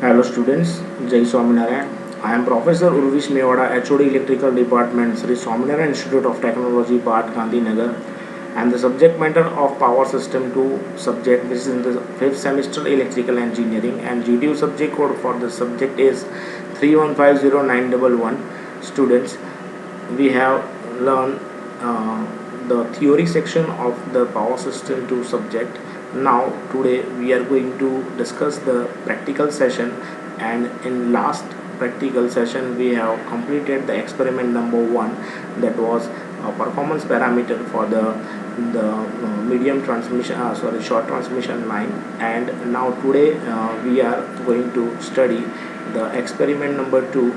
Hello students, Jai Swaminarayan. I am Professor Urvish Mewada, HOD Electrical Department, Sri Swaminarayan Institute of Technology, Bhat Gandhinagar. I am the subject matter of Power System 2 subject, which is in the 5th semester Electrical Engineering, and GTU subject code for the subject is 3150911. Students, we have learned the theory section of the Power System 2 subject. Now today we are going to discuss the practical session, and in last practical session we have completed the experiment number 1, that was a performance parameter for the medium transmission short transmission line. And now today we are going to study the experiment number 2,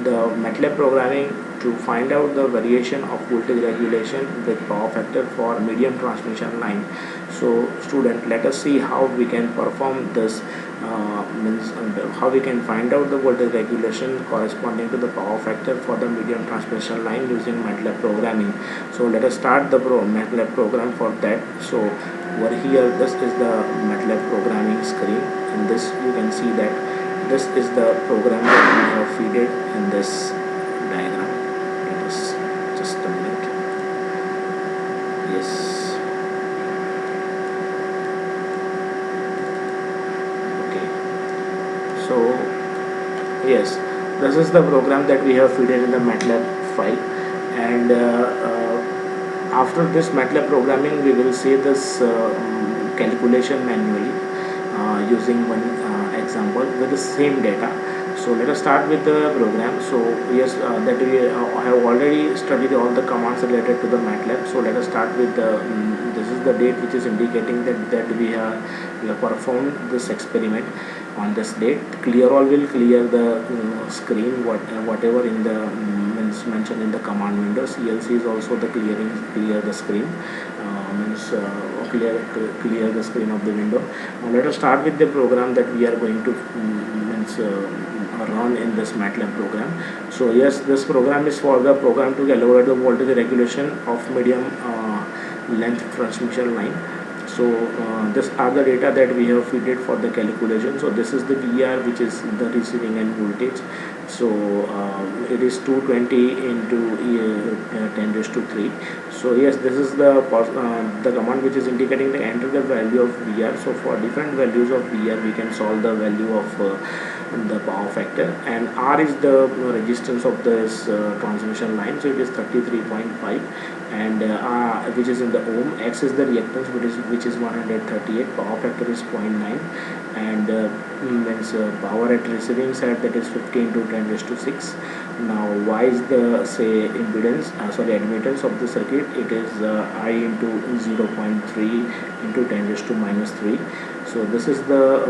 the MATLAB programming to find out the variation of voltage regulation with power factor for medium transmission line. So student, let us see how we can perform this, how we can find out the voltage regulation corresponding to the power factor for the medium transmission line using MATLAB programming. So let us start the MATLAB program for that. So over here, this is the MATLAB programming screen. In this you can see that this is the program that we have feeded in this diagram. Let us just a minute. Yes. Okay. So yes, this is the program that we have feeded in the MATLAB file, and after this MATLAB programming, we will see this calculation manually using one example with the same data. So let us start with the program. So yes, that we have already studied all the commands related to the MATLAB. So let us start with the this is the date which is indicating that we have performed this experiment on this date. Clear all will clear the screen, whatever in the mentioned in the command window. CLC is also the clear the screen, clear the screen of the window. Now let us start with the program that we are going to run in this MATLAB program. So yes, this program is for the program to evaluate the voltage regulation of medium length transmission line. So these are the data that we have fed for the calculation. So this is the VR, which is the receiving end voltage. So it is 220 into 10 raised to 3. So yes, this is the command which is indicating the enter the value of VR. So for different values of VR, we can solve the value of the power factor, and R is the resistance of this transmission line. So it is 33.5, and which is in the ohm. X is the reactance, which is 138. Power factor is 0.9, and power at receiving side, that is 50 into 10 raised to 6. Now Y is the admittance of the circuit. It is I into 0.3 into 10 raised to minus 3. So this is the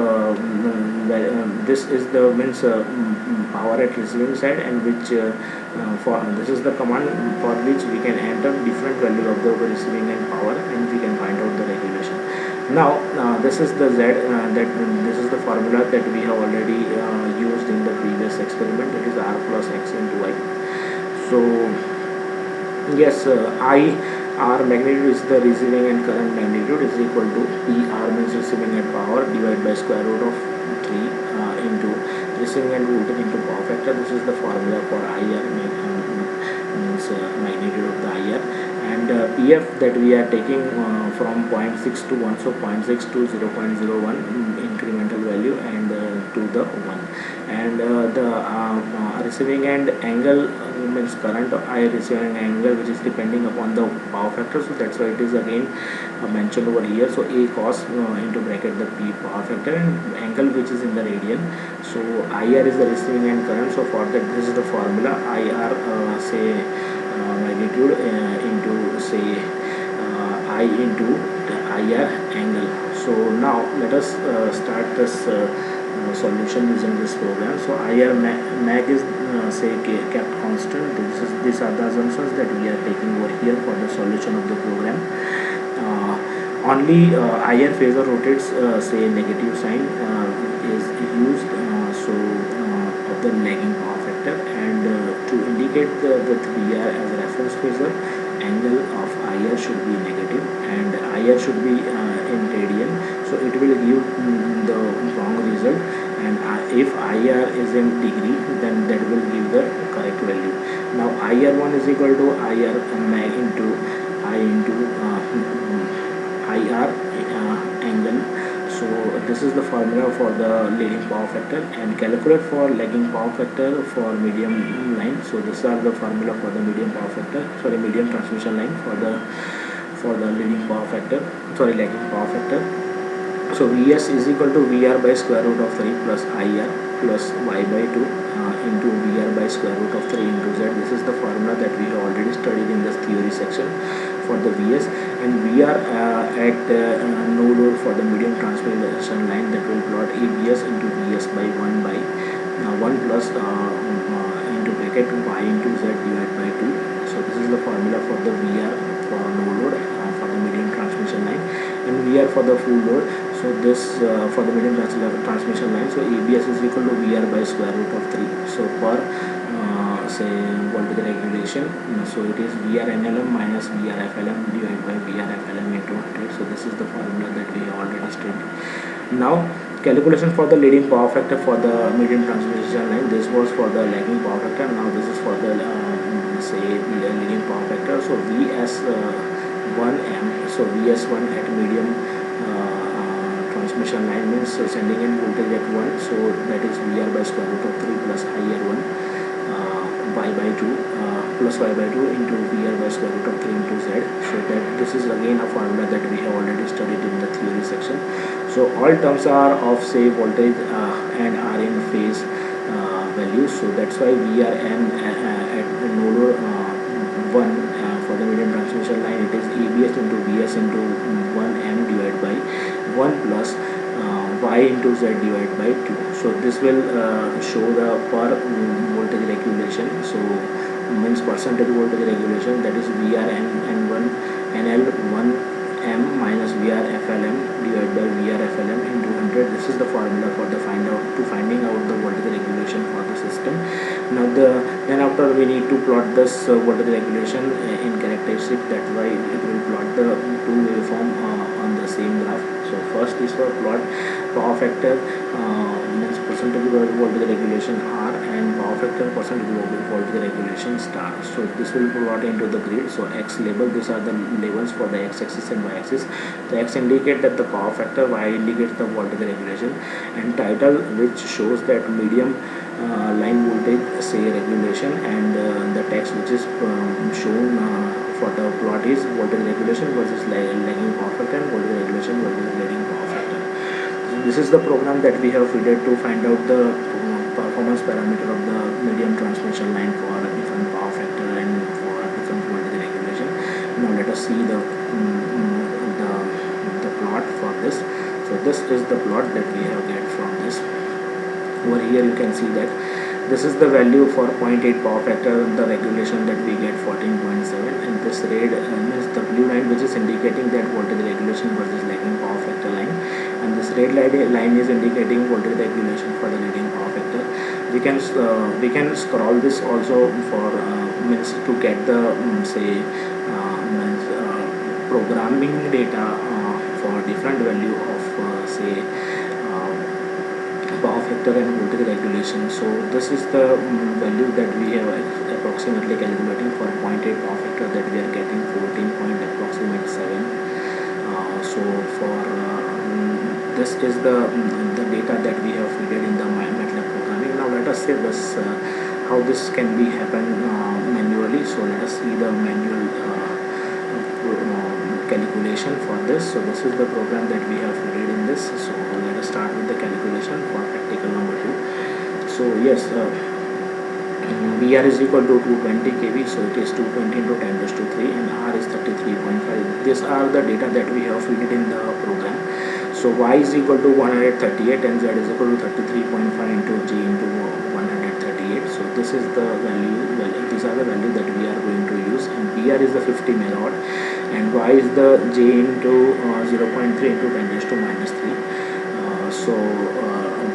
power at receiving side, and which this is the command for which we can enter different value of the receiving and power, and we can find out the regulation. Now this is the this is the formula that we have already used in the previous experiment. It is R plus X into Y. So yes, R magnitude is the receiving and current magnitude, is equal to PR, means receiving end power, divided by square root of 3 into receiving end voltage into power factor. This is the formula for IR, means magnitude of the IR. And PF that we are taking from 0.6 to 1, so 0.6 to 0.01 incremental value, and to the 1. And the receiving end angle, means current I receiving angle, which is depending upon the power factor. So that's why it is again mentioned over here. So A cos into bracket the P power factor, and angle which is in the radian. So IR is the receiving end current. So for that, this is the formula. IR magnitude into I into the IR angle. So now let us start this solution using this program. So IR mag is kept constant. These are the assumptions that we are taking over here for the solution of the program. Only IR phasor rotates negative sign is used, of the lagging power factor, and to indicate the VR as a reference phasor, angle of IR should be negative, and IR should be in radian. So it will give the wrong result, and if IR is in degree, then that will give the correct value. Now IR1 is equal to IR mag into I into IR angle. So this is the formula for the leading power factor, and calculate for lagging power factor for medium line. So these are the formula for the medium power factor, sorry, medium transmission line for the leading power factor, sorry, lagging power factor. So Vs is equal to Vr by square root of 3 plus IR plus y by 2 into Vr by square root of 3 into Z. This is the formula that we have already studied in this theory section for the Vs, and we are at no load for the medium transmission line, that will plot ABS into Vs by 1 by 1 plus into bracket y into Z divided by 2. So this is the formula for the Vr for no load for the medium transmission line, and Vr for the full load. So this for the medium transmission line, so ABS is equal to Vr by square root of 3. So per say voltage regulation, so it is Vr NLM minus Vr FLM divided by Vr FLM into 100. So this is the formula that we have already studied. Now calculation for the leading power factor for the medium transmission line. This was for the lagging power factor. Now this is for the say leading power factor. So Vs1M, so Vs1 at medium transmission line means sending in voltage at 1, so that is Vr by square root of 3 plus IR1 y by 2 plus y by 2 into Vr by square root of 3 into Z. So that this is again a formula that we have already studied in the theory section. So all terms are of say voltage and are in phase values. So that's why Vr n at no load 1 for the medium transmission line, it is ABS into Vs into 1M divided by 1 plus y into Z divided by 2. So this will show the per voltage regulation. So means percentage voltage regulation, that is Vr n1 NL 1M minus Vr FLM divided by Vr FLM into 100. This is the formula for the finding out the voltage regulation for the system. Now then after we need to plot this voltage regulation in characteristic. That's why it will plot the two waveform on the same graph. So first is for plot power factor means percentage voltage regulation R, and power factor percentage voltage regulation star. So this will plot into the grid. So X label, these are the labels for the X axis and Y axis. The X indicate that the power factor, Y indicates the voltage regulation, and title which shows that medium line voltage say regulation, and the text which is shown for the plot is voltage regulation versus lagging power factor and voltage regulation versus leading power factor. So this is the program that we have fitted to find out the performance parameter of the medium transmission line for a different power factor and for different voltage regulation. Now let us see the plot for this. So this is the plot that we have get from this. Over here you can see that this is the value for 0.8 power factor, the regulation that we get 14.7, and this red means the blue line which is indicating that voltage regulation versus lagging power factor line, and this red line is indicating voltage regulation for the leading power factor. We can scroll this also for means to get the say means programming data for different value of say power factor and voltage regulation. So this is the value that we have approximately calculating for 0.8 power factor, that we are getting 14.7. So for this is the data that we have fed in the MATLAB programming. Now let us see this how this can be happen manually. So let us see the manual calculation for this. So this is the program that we have fed in this. So let us start with the calculation for practical number 2. So yes, VR is equal to 220 kV, so it is 220 into 10 raised to 3, and R is 33.5. These are the data that we have fed in the program. So Y is equal to 138 and Z is equal to 33.5 into G into 138. So this is the value, these are the value that we are going to use, and VR is the 50 megawatt, and Y is the J into 0.3 into 10 raised to minus 3.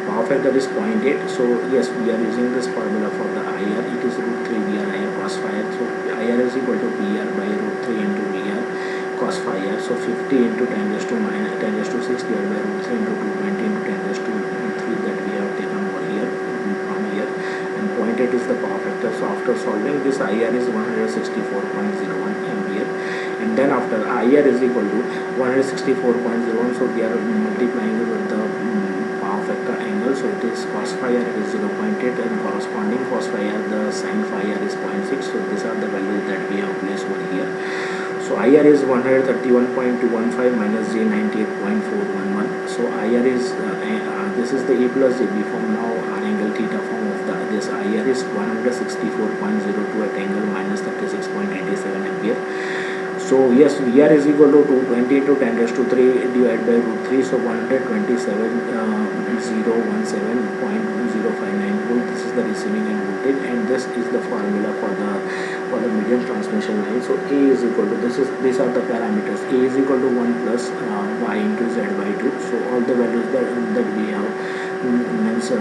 Power factor is 0.8. So yes, we are using this formula for the IR. It is root 3 VR IR cos phi r. So IR is equal to VR by root 3 into VR cos phi r. So 50 into 10 raised to 6 divided by root 3 into 220 into 10 raised to 3 that we have taken. the power factor. So after solving this, IR is 164.01 ampere, and then after IR is equal to 164.01, so we are multiplying it with the power factor angle. So it is cos phi r is 0.8, and corresponding cos phi r, the sin phi r is 0.6. So these are the values that we have placed over here. So IR is 131.215 minus J 98.411. So IR is this is the A plus JB form. Now R angle theta form of this IR is 164.02 at angle minus 36.87 ampere. So yes, VR is equal to 220 into 10 raised to 3 divided by root 3. So 127.059 volt. This is the receiving end voltage, and this is the formula for the medium transmission line. So A is equal to, these are the parameters. A is equal to 1 plus Y into Z by 2. So all the values that we have means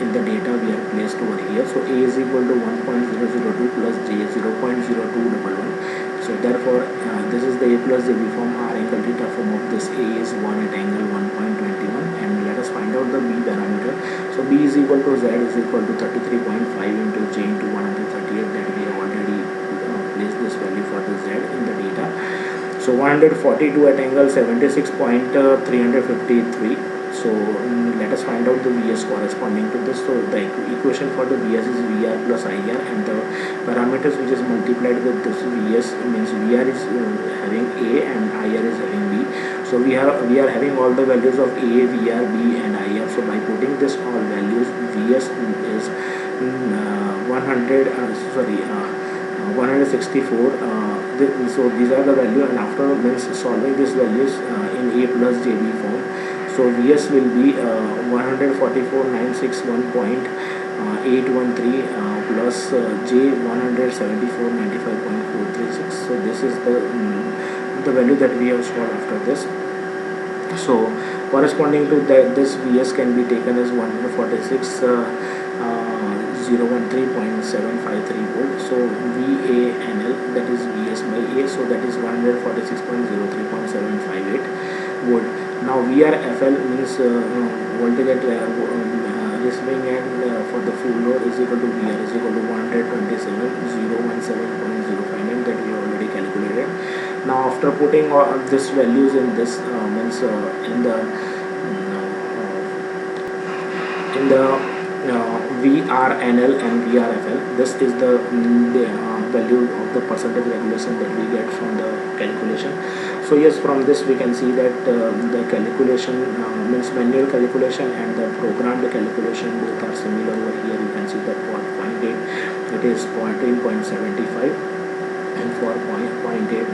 in the data we are placed over here. So A is equal to 1.002 plus J 0.0211. So therefore this is the A plus JB form. R angle theta form of this A is 1 at angle 1.21, and let us find out the B parameter. So B is equal to Z is equal to 33.5 into J into 138, that we have already placed this value for the Z in the data. So 142 at angle 76.353. So let us find out the Vs corresponding to this. So the equation for the Vs is Vr plus IR, and the parameters which is multiplied with this Vs means Vr is having A and IR is having B. So we are having all the values of A, Vr, B and IR. So by putting this all values, Vs is 164. So these are the value, and after solving these values in A plus JB form, so Vs will be 144,961.813 plus J 174.95.436. So this is the value that we have stored after this. So corresponding to that, this Vs can be taken as 146,013.753 volt. So VANL, that is Vs by A, so that is 146.03.758 volt. Now VRFL means voltage at receiving end for the full load is equal to VR is equal to 127,017.059, that we already calculated. Now after putting all these values in this means in the VRNL and VRFL, this is the value of the percentage regulation that we get from the calculation. So yes, from this we can see that the calculation means manual calculation and the programmed calculation both are similar. Over here you can see that for 0.8 it is 14.75, and for 0.8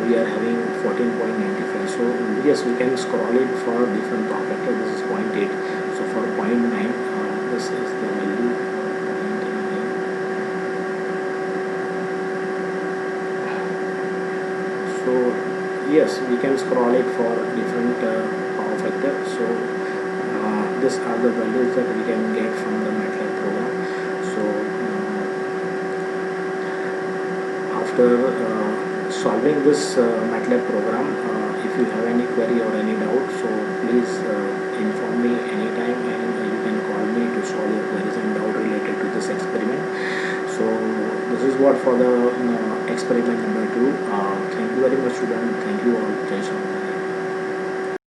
we are having 14.95. So yes, we can scroll it for different power factor. This is 0.8. So for 0.9 this is the value. So yes, we can scroll it for different power factor. So these are the values that we can get from the MATLAB program. So after solving this MATLAB program, if you have any query or any doubt, so please inform me anytime, and you can call me to solve your queries and doubt related to this experiment. So this is what for the experiment number 2. Thank you very much, student. Thank you all. Jai Shri Ram.